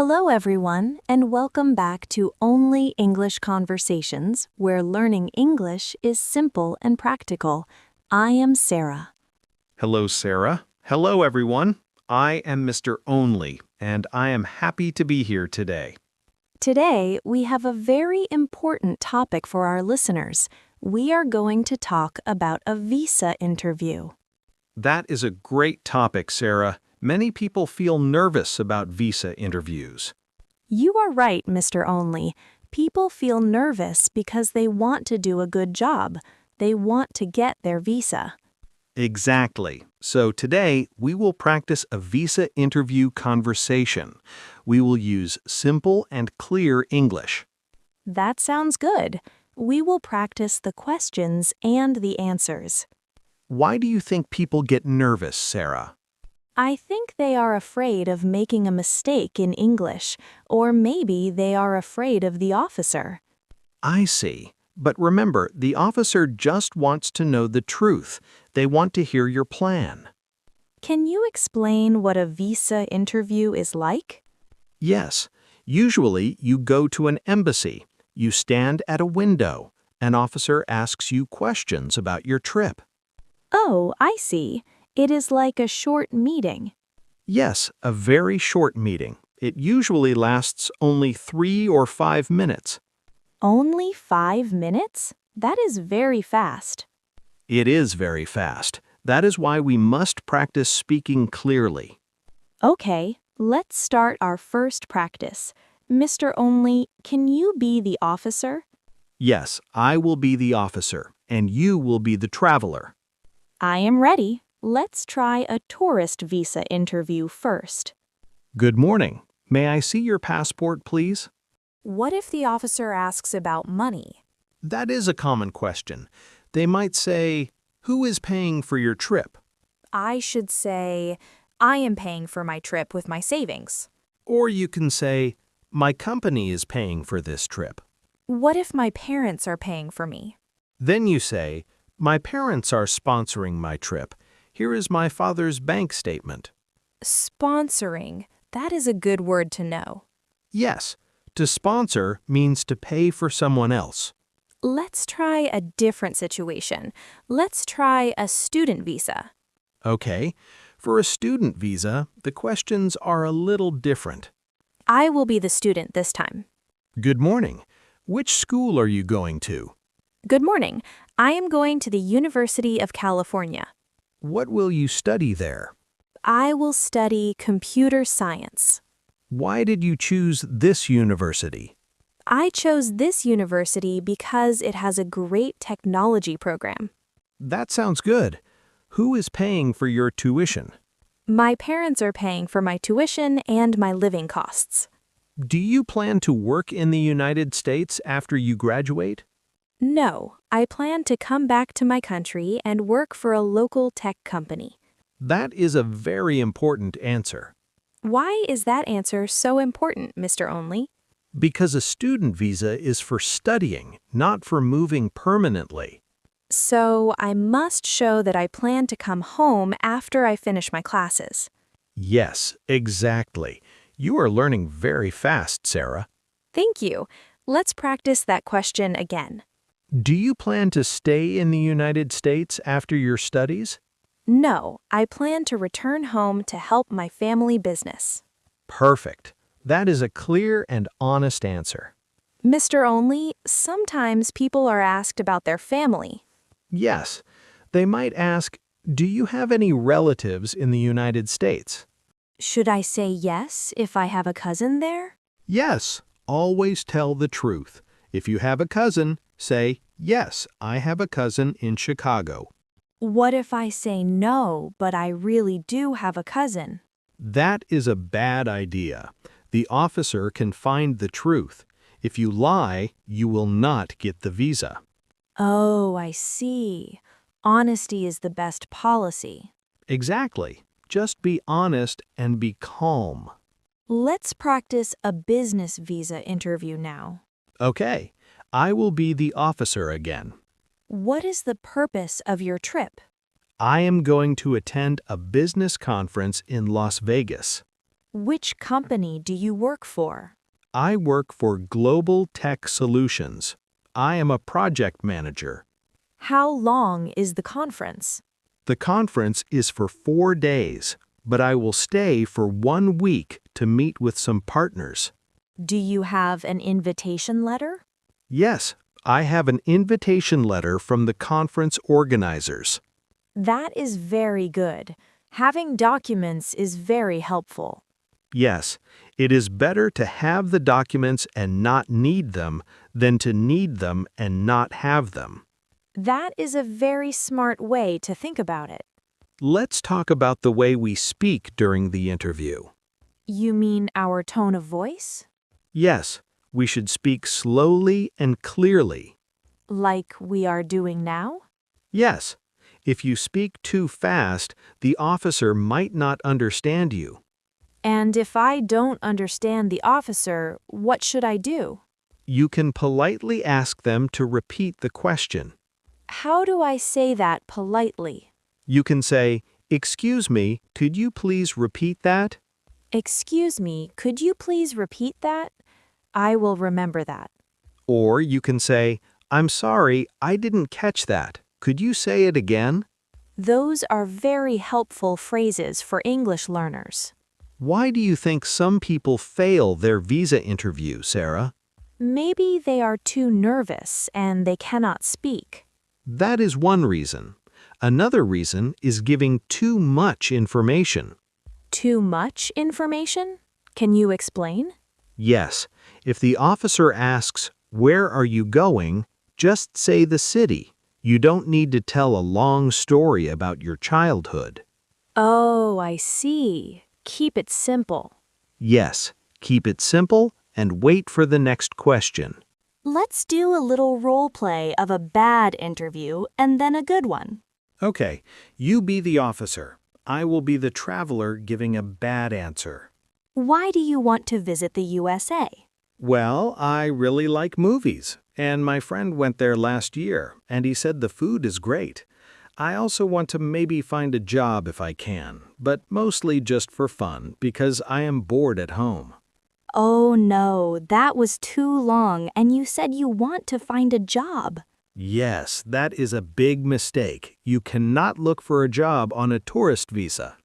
Hello, everyone, and welcome back to Only English Conversations, where learning English is simple and practical. I am Sarah. Hello, Sarah. Hello, everyone. I am Mr. Only, and I am happy to be here today. Today, we have a very important topic for our listeners. We are going to talk about a visa interview. That is a great topic, Sarah. Many people feel nervous about visa interviews. You are right, Mr. Only. People feel nervous because they want to do a good job. They want to get their visa. Exactly. So today, we will practice a visa interview conversation. We will use simple and clear English. That sounds good. We will practice the questions and the answers. Why do you think people get nervous, Sarah? I think they are afraid of making a mistake in English, or maybe they are afraid of the officer. I see. But remember, the officer just wants to know the truth. They want to hear your plan. Can you explain what a visa interview is like? Yes. Usually, you go to an embassy. You stand at a window. An officer asks you questions about your trip. Oh, I see. It is like a short meeting. Yes, a very short meeting. It usually lasts only 3 or 5 minutes. Only 5 minutes? That is very fast. It is very fast. That is why we must practice speaking clearly. Okay, let's start our first practice. Mr. Only, can you be the officer? Yes, I will be the officer, and you will be the traveler. I am ready. Let's try a tourist visa interview first. Good morning. May I see your passport, please? What if the officer asks about money? That is a common question. They might say, "Who is paying for your trip?" I should say, I am paying for my trip with my savings. Or you can say, "My company is paying for this trip." What if my parents are paying for me? Then you say, "My parents are sponsoring my trip. Here is my father's bank statement." Sponsoring. That is a good word to know. Yes, to sponsor means to pay for someone else. Let's try a different situation. Let's try a student visa. Okay, for a student visa, the questions are a little different. I will be the student this time. Good morning. Which school are you going to? Good morning. I am going to the University of California. What will you study there? I will study computer science. Why did you choose this university? I chose this university because it has a great technology program. That sounds good. Who is paying for your tuition? My parents are paying for my tuition and my living costs. Do you plan to work in the United States after you graduate? No, I plan to come back to my country and work for a local tech company. That is a very important answer. Why is that answer so important, Mr. Only? Because a student visa is for studying, not for moving permanently. So I must show that I plan to come home after I finish my classes. Yes, exactly. You are learning very fast, Sarah. Thank you. Let's practice that question again. Do you plan to stay in the United States after your studies? No, I plan to return home to help my family business. Perfect. That is a clear and honest answer. Mr. Only, sometimes people are asked about their family. Yes. They might ask, "Do you have any relatives in the United States?" Should I say yes if I have a cousin there? Yes. Always tell the truth. If you have a cousin, say, "Yes, I have a cousin in Chicago." What if I say no, but I really do have a cousin? That is a bad idea. The officer can find the truth. If you lie, you will not get the visa. Oh, I see. Honesty is the best policy. Exactly. Just be honest and be calm. Let's practice a business visa interview now. Okay, I will be the officer again. What is the purpose of your trip? I am going to attend a business conference in Las Vegas. Which company do you work for? I work for Global Tech Solutions. I am a project manager. How long is the conference? The conference is for 4 days, but I will stay for 1 week to meet with some partners. Do you have an invitation letter? Yes, I have an invitation letter from the conference organizers. That is very good. Having documents is very helpful. Yes, it is better to have the documents and not need them than to need them and not have them. That is a very smart way to think about it. Let's talk about the way we speak during the interview. You mean our tone of voice? Yes, we should speak slowly and clearly. Like we are doing now? Yes, if you speak too fast, the officer might not understand you. And if I don't understand the officer, what should I do? You can politely ask them to repeat the question. How do I say that politely? You can say, "Excuse me, could you please repeat that?" Excuse me, could you please repeat that? I will remember that. Or you can say, "I'm sorry, I didn't catch that. Could you say it again?" Those are very helpful phrases for English learners. Why do you think some people fail their visa interview, Sarah? Maybe they are too nervous and they cannot speak. That is one reason. Another reason is giving too much information. Too much information? Can you explain? Yes, if the officer asks, "Where are you going?" just say the city. You don't need to tell a long story about your childhood. Oh, I see. Keep it simple. Yes, keep it simple and wait for the next question. Let's do a little role play of a bad interview and then a good one. Okay, you be the officer. I will be the traveler giving a bad answer. Why do you want to visit the USA? Well, I really like movies, and my friend went there last year, and he said the food is great. I also want to maybe find a job if I can, but mostly just for fun because I am bored at home. Oh no, that was too long and you said you want to find a job. Yes, that is a big mistake. You cannot look for a job on a tourist visa.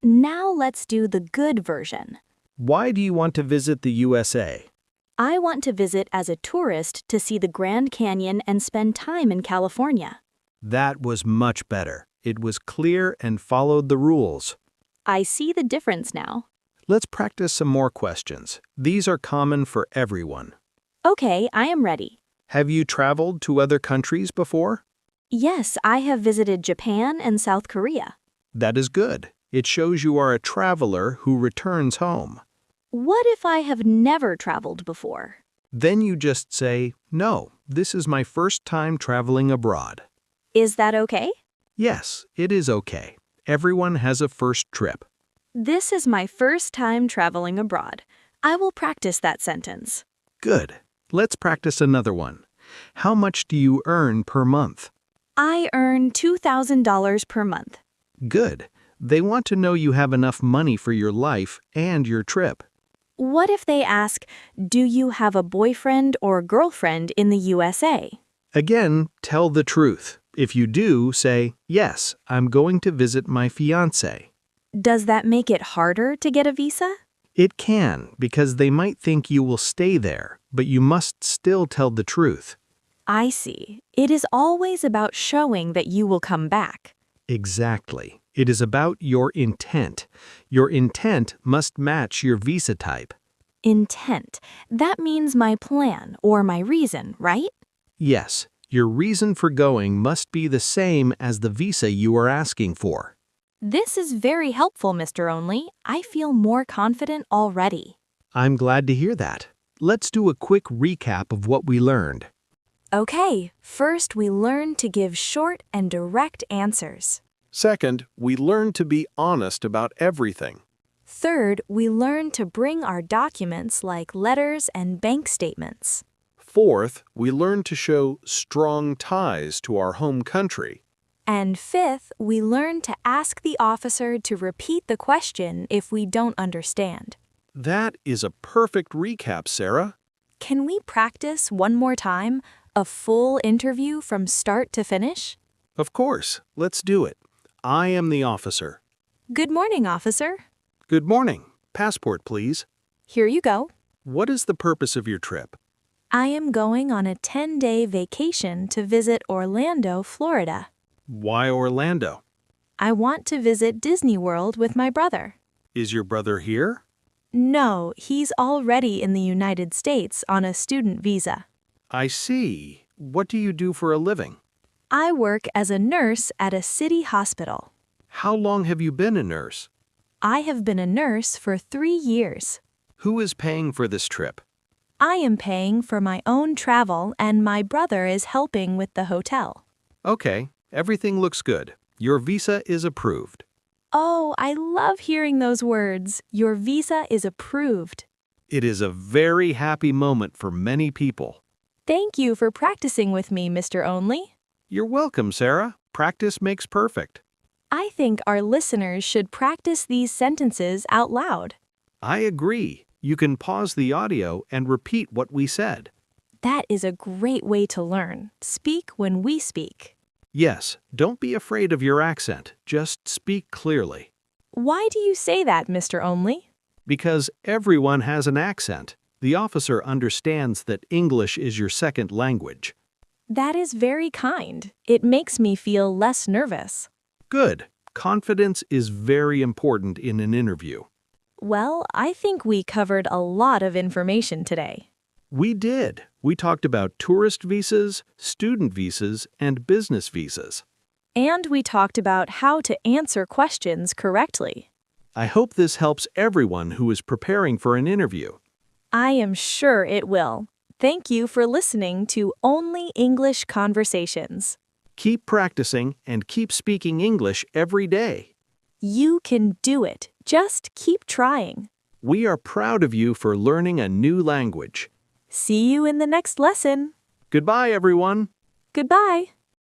Now let's do the good version. Why do you want to visit the USA? I want to visit as a tourist to see the Grand Canyon and spend time in California. That was much better. It was clear and followed the rules. I see the difference now. Let's practice some more questions. These are common for everyone. Okay, I am ready. Have you traveled to other countries before? Yes, I have visited Japan and South Korea. That is good. It shows you are a traveler who returns home. What if I have never traveled before? Then you just say, "No, this is my first time traveling abroad." Is that okay? Yes, it is okay. Everyone has a first trip. This is my first time traveling abroad. I will practice that sentence. Good. Let's practice another one. How much do you earn per month? I earn $2,000 per month. Good. They want to know you have enough money for your life and your trip. What if they ask, do you have a boyfriend or girlfriend in the USA? Again, tell the truth. If you do, say, "Yes, I'm going to visit my fiancé." Does that make it harder to get a visa? It can, because they might think you will stay there, but you must still tell the truth. I see. It is always about showing that you will come back. Exactly. It is about your intent. Your intent must match your visa type. Intent. That means my plan or my reason, right? Yes, your reason for going must be the same as the visa you are asking for. This is very helpful, Mr. Only. I feel more confident already. I'm glad to hear that. Let's do a quick recap of what we learned. Okay, first we learned to give short and direct answers. Second, we learn to be honest about everything. Third, we learned to bring our documents like letters and bank statements. Fourth, we learn to show strong ties to our home country. And fifth, we learn to ask the officer to repeat the question if we don't understand. That is a perfect recap, Sarah. Can we practice one more time, a full interview from start to finish? Of course, let's do it. I am the officer. Good morning, officer. Good morning. Passport, please. Here you go. What is the purpose of your trip? I am going on a 10-day vacation to visit Orlando, Florida. Why Orlando? I want to visit Disney World with my brother. Is your brother here? No, he's already in the United States on a student visa. I see. What do you do for a living? I work as a nurse at a city hospital. How long have you been a nurse? I have been a nurse for 3 years. Who is paying for this trip? I am paying for my own travel and my brother is helping with the hotel. Okay, everything looks good. Your visa is approved. Oh, I love hearing those words. Your visa is approved. It is a very happy moment for many people. Thank you for practicing with me, Mr. Only. You're welcome, Sarah. Practice makes perfect. I think our listeners should practice these sentences out loud. I agree. You can pause the audio and repeat what we said. That is a great way to learn. Speak when we speak. Yes, don't be afraid of your accent. Just speak clearly. Why do you say that, Mr. Only? Because everyone has an accent. The officer understands that English is your second language. That is very kind. It makes me feel less nervous. Good. Confidence is very important in an interview. Well, I think we covered a lot of information today. We did. We talked about tourist visas, student visas, and business visas. And we talked about how to answer questions correctly. I hope this helps everyone who is preparing for an interview. I am sure it will. Thank you for listening to Only English Conversations. Keep practicing and keep speaking English every day. You can do it. Just keep trying. We are proud of you for learning a new language. See you in the next lesson. Goodbye, everyone. Goodbye.